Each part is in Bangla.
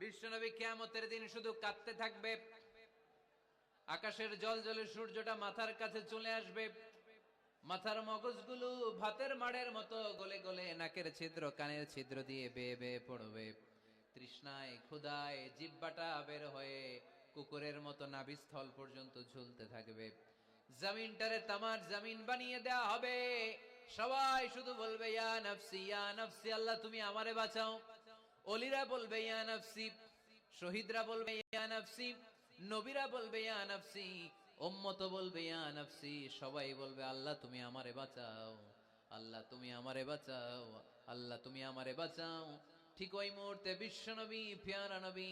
বিশ্বনবী কিয়ামতের দিন শুধু কাঁদতে থাকবে। আকাশের জল জলে সূর্যটা মাথার কাছে চলে আসবে, মাথার মগজগুলো ভাতের মাড়ের মতো গলে গলে নাকের ছিদ্র কানের ছিদ্র দিয়ে বেয়ে বেয়ে পড়বে। তৃষ্ণায় ক্ষুধায় জিহ্বাটা বের হয়ে কুকুরের মতো নাভিস্থল পর্যন্ত ঝুলতে থাকবে। জমিনটারে তামার জমিন বানিয়ে দেয়া হবে। সবাই শুধু বলবে ইয়া নফসি ইয়া নফসি, আল্লাহ তুমি আমারে বাঁচাও। অলিরা বলবে ইয়া নফসি, শহীদরা বলবে ইয়া নফসি, নবীরা বলবে ইয়া নফসি, উম্মত বলবে ইয়া নফসি। সবাই বলবে আল্লাহ তুমি আমারে বাঁচাও, আল্লাহ তুমি আমারে বাঁচাও, আল্লাহ তুমি আমারে বাঁচাও। ঠিক ওই মুহূর্তে বিশ্বনবী প্যারা নবী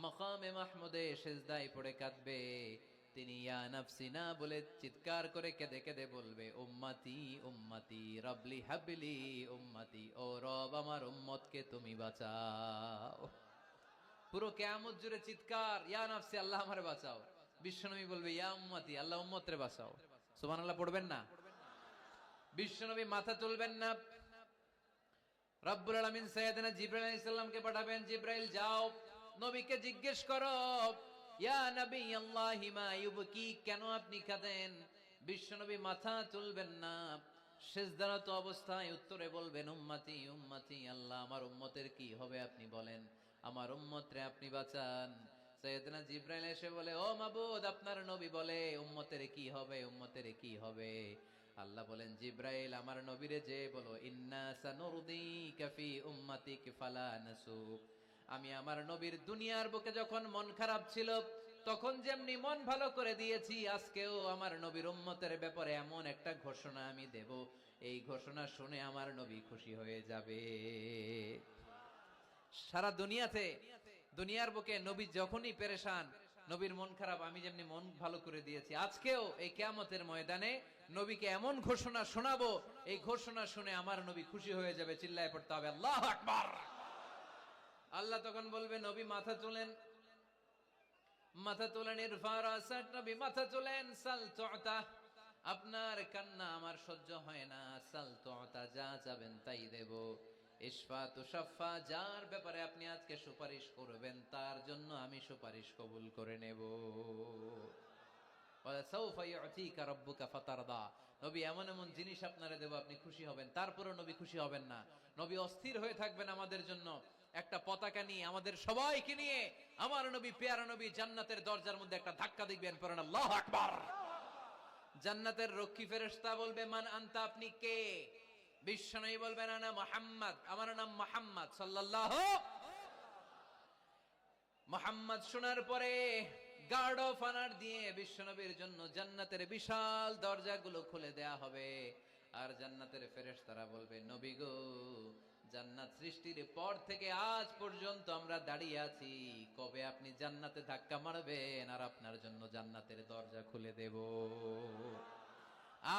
মাকামে মাহমুদে সিজদায় পড়ে কাঁদবে। তিনি ইয়া নফসি না বলে চিৎকার করে কেঁদে কেঁদে বলবে উম্মতি উম্মতি রবলি হাবলি উম্মতি, ও রব আমার উম্মতকে তুমি বাঁচাও। পুরো কিয়ামত জুড়ে চিৎকার ইয়া নফসি আল্লাহ আমারে বাঁচাও। বিশ্বনবী বলবে ইয়া উম্মতি আল্লাহ উম্মতরে বাঁচাও। সুবহানাল্লাহ পড়বেন না? বিশ্বনবী মাথা তুলবেন না। রব্বুল আলামিন সাইয়েদনা জিবরাইল আলাইহিস সালামকে পাঠাবেন, জিবরাইল যাও নবীকে জিজ্ঞেস করো ইয়া নবী আল্লাহি মা ইউবকি, কেন আপনি কাঁদেন? বিশ্বনবী মাথা তুলবেন না, সিজদারত অবস্থায় উত্তরে বলবেন উম্মতি উম্মতি, আল্লাহ আমার উম্মতের কি হবে আপনি বলেন, আমার উম্মতরে আপনি বাঁচান। সাইয়েদনা জিবরাইল এসে বলে ও মাবুদ আপনার নবী বলে উম্মতের কি হবে, উম্মতের কি হবে? আল্লাহ বলেন জিবরাইল আমার নবীরে যে বলো ইন্না সানুরদিকা ফি উম্মাতিক ফালা নাসুক। আমি আমার নবীর দুনিয়ার বুকে যখন মন খারাপ ছিল তখন যেমনি মন ভালো করে দিয়েছি, আজকেও আমার নবীর উম্মতের ব্যাপারে এমন একটা ঘোষণা আমি দেব, এই ঘোষণা শুনে আমার নবী খুশি হয়ে যাবে। সারা দুনিয়াতে দুনিয়ার বুকে নবী যখনই পেরেশান, নবীর মন খারাপ, আমি যেমনি মন ভালো করে দিয়েছি, আজকেও এই কিয়ামতের ময়দানে নবীকে এমন ঘোষণা শোনাবো, এই ঘোষণা শুনে আমার নবী খুশি হয়ে যাবে। চিল্লায় পড়তে হবে আল্লাহু আকবার। আল্লাহ তখন বলবে নবী মাথা তোলেন, মাথা তোলেন, ইরফা রাসাক, নবী মাথা তোলেন, সাল তুতা, আপনার কান্না আমার সহ্য হয় না, সাল তুতা, যা চাবেন তাই দেব। ইশফা তুশাফা, যার ব্যাপারে আপনি আজকে সুপারিশ করবেন তার জন্য আমি সুপারিশ কবুল করে নেব। সাউফা ইউতিকা রাব্বুকা ফাতারদা, নবী এমন এমন জিনিস আপনারে দেব আপনি খুশি হবেন। তারপরে নবী খুশি হবেন না, নবী অস্থির হয়ে থাকবেন আমাদের জন্য একটা পতাকা নিয়ে, আমাদের সবাইকে নিয়ে আমার নবী পেয়ারা নবী জান্নাতের দরজার মধ্যে একটা ধাক্কা দিবেন, পড়েন আল্লাহু আকবার। জান্নাতের রক্ষী ফেরেশতা বলবে মান আনতা, আপনি কে? বিশ্বনবী বলবেন আনা মুহাম্মদ, আমার নাম মুহাম্মদ সাল্লাল্লাহু। মুহাম্মদ শোনার পরে গার্ড অফ অনার দিয়ে বিশ্বনবীর জন্য জান্নাতের বিশাল দরজাগুলো খুলে দেয়া হবে। আর জান্নাতের ফেরেশতারা বলবে নবী গো, জান্নাত সৃষ্টির পর থেকে আজ পর্যন্ত আমরা দাঁড়িয়ে আছি, কবে আপনি জান্নাতে ধাক্কা মারবেন আর আপনার জন্য জান্নাতের দরজা খুলে দেব।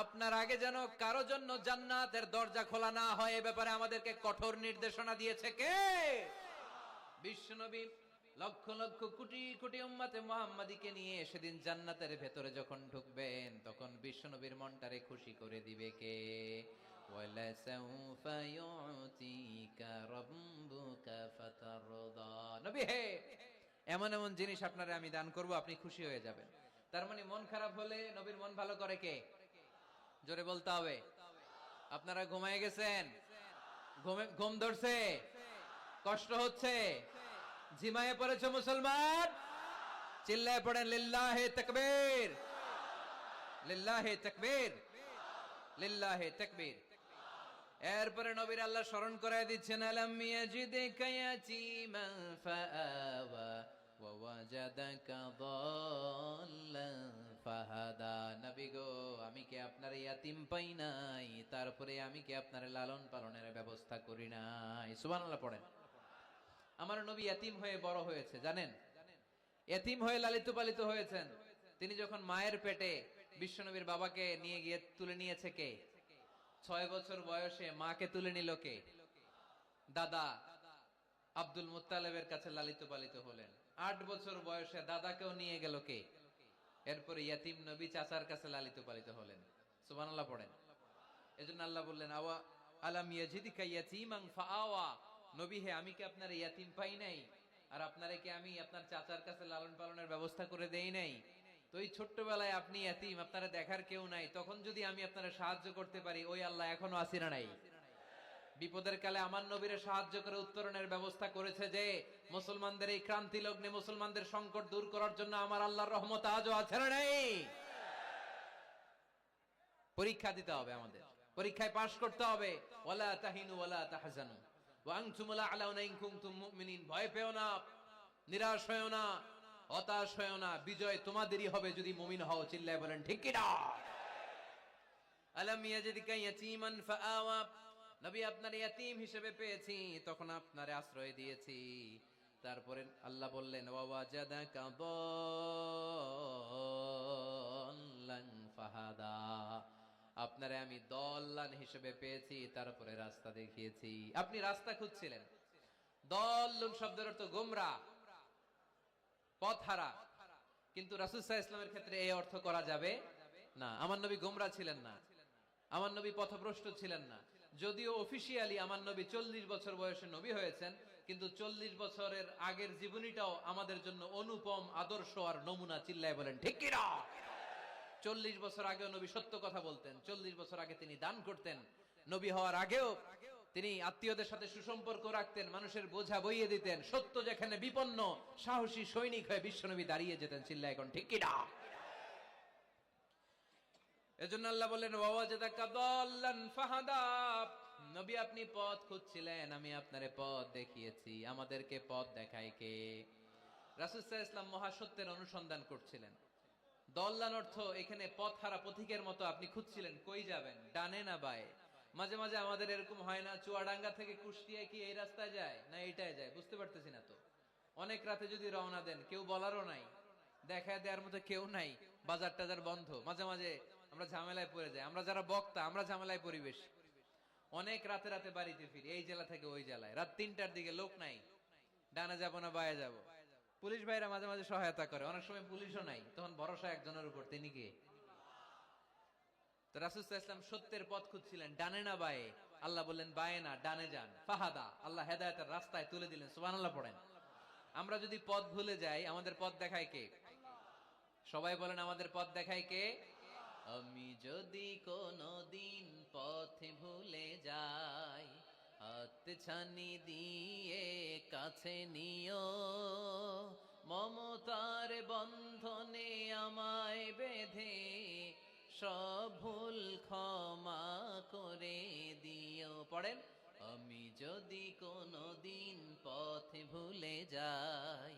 আপনার আগে যেন কারো জন্য জান্নাতের দরজা খোলা না হয়, এ ব্যাপারে আমাদেরকে কঠোর নির্দেশনা দিয়েছে কে? বিশ্বনবী লক্ষ লক্ষ কোটি কোটি উম্মতে মুহাম্মাদীকে নিয়ে সেদিন জান্নাতের ভেতরে যখন ঢুকবেন তখন বিশ্বনবীর মনটারে খুশি করে দিবে কে? ওয়ালা সাউফা ইউতিকা রাব্বুকা ফাতারদা, নবী হে এমন এমন জিনিস আপনারে আমি দান করব, আপনি খুশি হয়ে যাবেন। তার মানে মন খারাপ হলে নবীর মন ভালো করে কে? জোরে বলতে হবে। আপনারা ঘুমায় গেছেন, ঘুম ধরছে, কষ্ট হচ্ছে, ঝিমায়ে পড়েছে মুসলমান, চিল্লায় পড়েন লিল্লাহে তাকবীর, লিল্লাহে তাকবীর, লিল্লাহে তাকবীর। এরপরে নবীর আল্লাহ স্মরণ করায় দিচ্ছেন আলাম ইয়াজিদিকা ইয়াতীমান ফাআওয়া ওয়া ওয়াজাদাকা দাল্লান ফাহাদা। নবী গো, আমি কি আপনার ইয়াতিম পাই নাই, তারপরে আমি কি আপনার লালন পালনের ব্যবস্থা করি নাই? সুবহানাল্লাহ পড়েন। আমার নবী ইয়াতিম হয়ে বড় হয়েছে, জানেন? ইয়াতিম হয়ে লালিত পালিত হয়েছেন। তিনি যখন মায়ের পেটে বিশ্বনবীর বাবাকে নিয়ে গিয়ে তুলে নিয়েছে কে? 6 বছর বয়সে মাকে তুলে নিল কে? দাদা আব্দুল মুত্তালিবের কাছে লালিত পালিত হলেন। 8 বছর বয়সে দাদাকেও নিয়ে গেল কে? এরপরে ইয়াতিম নবী চাচার কাছে লালিত পালিত হলেন। সুবহানাল্লাহ পড়েন। এজন্য আল্লাহ বললেন আওয়া আলাম ইয়াজিদিকা ইয়াতীমান ফাআওয়া, নবী হে আমি কি আপনার ইয়াতিম পাই নাই, আর আপনারে কি আমি আপনার চাচার কাছে লালন পালনের ব্যবস্থা করে দেই নাই? তো এই ছোট্টবেলায় আপনি এতিম, আপনারা দেখার কেউ নাই, তখন যদি আমি আপনারা সাহায্য করতে পারি, ওই আল্লাহ এখনো আসিনা নাই? বিপদের কালে আমার নবীরে সাহায্য করে উত্তরণের ব্যবস্থা করেছে যে, মুসলমানদের এই ক্রান্তি লগ্নে মুসলমানদের সংকট দূর করার জন্য আমার আল্লাহর রহমত আজও আছে না নাই? পরীক্ষা দিতে হবে, আমাদের পরীক্ষায় পাশ করতে হবে। ওয়ালা তাহিনু ওয়ালা তাহজানু ওয়া আনতুমুল আ'লাউনা ইন কুনতুম মুমিনিন। ভয় পেও না, নিরাশ হয়ো না, হতাশ হয়ো না, বিজয় তোমাদেরই হবে যদি মুমিন হও। চিল্লায় বলেন ঠিক কি না? আলাম ইয়াজিদকা ইয়াতীমান ফাআওয়া। নবী আপনার ইয়াতীম হিসেবে পেয়েছি, তখন আপনারে আশ্রয় দিয়েছি। তারপরে আল্লাহ বললেন ওয়া ওয়াজাদাকা দাল্লান ফাহাদা। আপনারে আমি দল্লান হিসেবে পেয়েছি, তারপরে রাস্তা দেখিয়েছি। আপনি রাস্তা খুঁজছিলেন। দল্লুন শব্দের অর্থ গোমরা, পথহারা। কিন্তু রাসূল সাল্লাল্লাহু আলাইহি ওয়াসাল্লামের ক্ষেত্রে এই অর্থ করা যাবে না। আমার নবী গোমরা ছিলেন না, আমার নবী পথভ্রষ্ট ছিলেন না। যদিও অফিসিয়ালি আমার নবী 40 বছর বয়সে নবী হয়েছেন, কিন্তু 40 বছরের আগের জীবনীটাও আমাদের জন্য অনুপম আদর্শ আর নমুনা। চিল্লায় বলেন ঠিক কি না? 40 বছর আগেও নবী সত্য কথা বলতেন। 40 বছর আগে তিনি দান করতেন। নবী হওয়ার আগেও তিনি আত্মীয়দের সাথে সুসম্পর্ক রাখতেন, মানুষের বোঝা বইয়ে দিতেন। সত্য যেখানে বিপন্ন, সাহসী সৈনিক হয়ে বিশ্বনবী দাঁড়িয়ে যেতেন। চিল্লায় এখন ঠিক কি না? এজন্য আল্লাহ বললেন ওয়াওয়াজাদাকা দাল্লান ফাহাদা। নবী আপনি পথ খুঁজছিলেন, আমি আপনারে পথ দেখিয়েছি। আমাদেরকে পথ দেখায় কে? রাসূল সাল্লাল্লাহু আলাইহি ওয়াসাল্লাম মহাসত্যের অনুসন্ধান করছিলেন। দল্লান অর্থ এখানে পথহারা পথিকের মতো আপনি খুঁজছিলেন, কই যাবেন, ডানে না বায়ে। মাঝে মাঝে আমাদের এরকম হয় না, চুয়াডাঙ্গা থেকে কুষ্টিয়া কি এই রাস্তায় যায় না এইটাই যায়, বুঝতে পারতেছি না তো। অনেক রাতে যদি রওনা দেন, কেউ বলারও নাই, দেখা দেওয়ার মতো কেউ নাই, বাজার টাজার বন্ধ, মাঝে মাঝে আমরা ঝামেলায় পড়ে যাই। আমরা যারা বক্তা, আমরা ঝামেলায় পরিবেশ। অনেক রাতে রাতে বাড়িতে ফিরি, এই জেলা থেকে ওই জেলায়, রাত 3টার দিকে, লোক নাই, ডানে যাবো না বায়ে যাবো। পুলিশ ভাইরা মাঝে মাঝে সহায়তা করে, অনেক সময় পুলিশও নাই, তখন ভরসা একজনের উপর, তিনি কে? তো রাসূল সাল্লাল্লাহু আলাইহি ওয়াসাল্লাম সত্যের পথ খুঁজছিলেন, ডানে না বায়ে। আল্লাহ বললেন বায়ে না, ডানে যান। ফাহাদা, আল্লাহ হেদায়েতের রাস্তায় তুলে দিলেন। সুবহানাল্লাহ পড়েন। আমরা যদি পথ ভুলে যাই, আমাদের পথ দেখায় কে? সবাই বলেন আমাদের পথ দেখায় কে? আমি যদি কোনদিন পথে ভুলে যাই, হাত ছানি দিয়ে কাছে নিও, মমতার বন্ধনে আমায় বেঁধে সব ভুল ক্ষমা করে দিও। পড়েন, আমি যদি কোনদিন পথে ভুলে যাই,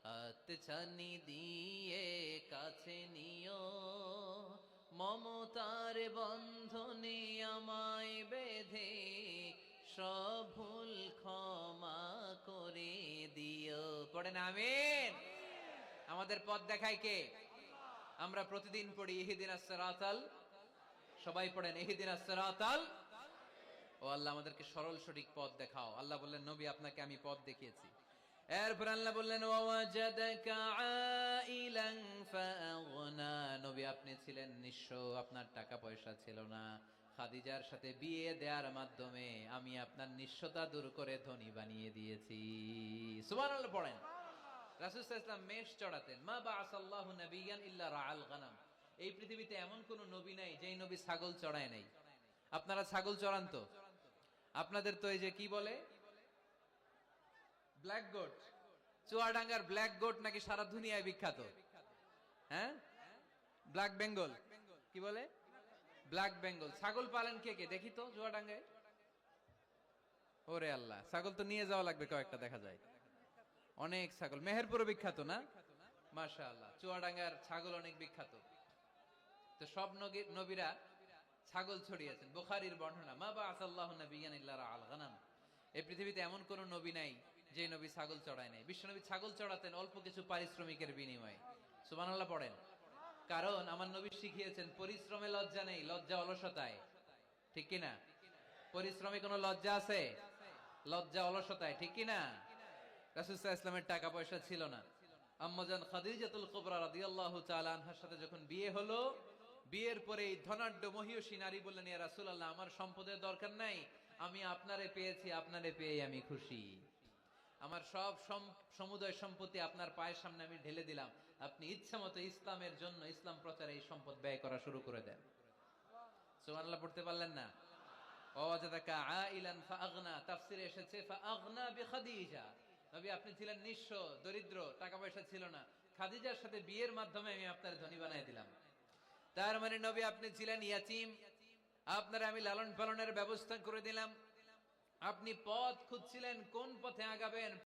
হাত ছানি দিয়ে কাছে নিও, মমতার বন্ধনে আমায় বেঁধে সব ভুল ক্ষমা করে দিও। পড়েন আমিন। আমাদের পথ দেখায় কে? আমরা প্রতিদিন পড়ি ইহদিনাস সিরাতাল, সবাই পড়েন ইহদিনাস সিরাতাল। ও আল্লাহ আমাদেরকে সরল সঠিক পথ দেখাও। আল্লাহ বললেন নবী আপনাকে আমি পথ দেখিয়েছি। এরপর আল্লাহ বললেন ওয়াজাদাকা আইলান ফাআগনা। নবী আপনি ছিলেন নিঃস্ব, আপনার টাকা পয়সা ছিল না। খাদিজার সাথে বিয়ে দেওয়ার মাধ্যমে আমি আপনার নিঃস্বতা দূর করে ধনী বানিয়ে দিয়েছি। সুবহানাল্লাহ পড়েন। রাসূল সাল্লাল্লাহু আলাইহি ওয়াসাল্লাম মেষ চড়াতেন। মা বাআসাল্লাহু নাবিয়ান ইল্লা রাআল গানাম। এই পৃথিবীতে এমন কোন নবী নাই যেই নবী ছাগল চড়ায় নাই। আপনারা ছাগল চড়ান তো? আপনাদের তো এই যে কি বলে ব্ল্যাক গোট, চুয়াডাঙ্গার ব্ল্যাক গোট নাকি সারা দুনিয়ায় বিখ্যাত। হ্যাঁ, ব্ল্যাক বেঙ্গল, কি বলে ব্ল্যাক বেঙ্গল। ছাগল পালেন কে কে দেখি তো চুয়াডাঙ্গায়? ওরে আল্লাহ, ছাগল তো নিয়ে যাওয়া লাগবে কয়েকটা, দেখা যায় অনেক ছাগল। মেহেরপুরে বিখ্যাত না? মাশাআল্লাহ, চুয়াডাঙ্গার ছাগল অনেক বিখ্যাত। তো সব নবীরা ছাগল ছড়িয়েছেন। বুখারীর বর্ণনা, মা বাআসাল্লাহু নাবিয়ান ইল্লা রাআল গানাম। এই পৃথিবীতে এমন কোন নবী নাই যে নবী ছাগল চড়ায় নাই। বিশ্বনবী ছাগল চড়াতেন অল্প কিছু পারিশ্রমিকের বিনিময়ে। সুবহানাল্লাহ পড়েন। কারণ আমার নবী শিখিয়েছেন পরিশ্রমে লজ্জা নেই, লজ্জা অলসতায়। ঠিক কি না? পরিশ্রমে কোনো লজ্জা আছে? লজ্জা অলসতায়, ঠিক কি না? রাসূল সাল্লাল্লাহু আলাইহি ওয়াসাল্লামের টাকা পয়সা ছিল না। আম্মাজান খাদিজাতুল কুবরা রাদিয়াল্লাহু তাআলা আনহার সাথে যখন বিয়ে হলো, বিয়ের পরে এই ধনাঢ্য মহিয়সী নারী বললেন, ইয়া রাসূলুল্লাহ, আমার সম্পদের দরকার নাই, আমি আপনারে পেয়েছি, আপনারে পেয়ে আমি খুশি। আমার সব সমুদয় সম্পত্তি আপনার পায়ের সামনে আমি ঢেলে দিলাম, আপনি ইচ্ছা মতো ইসলামের জন্য, ইসলাম প্রচারে এই সম্পদ ব্যয় করা শুরু করে দেন। সুবহানাল্লাহ পড়তে পারলেন না? ওয়াজাদাকা আইলান ফাআগনা, তাফসিরে এসেছে ফাআগনা বিখাদিজা। নবী আপনি ছিলেন নিঃস্ব, দরিদ্র, টাকা পয়সা ছিল না, খাদিজার সাথে বিয়ের মাধ্যমে আমি আপনার ধনী বানাই দিলাম। তার মানে নবী আপনি ছিলেন ইয়াতীম, আপনার আমি লালন পালনের ব্যবস্থা করে দিলাম। আপনি পথ খুঁজছিলেন কোন পথে আগাবেন,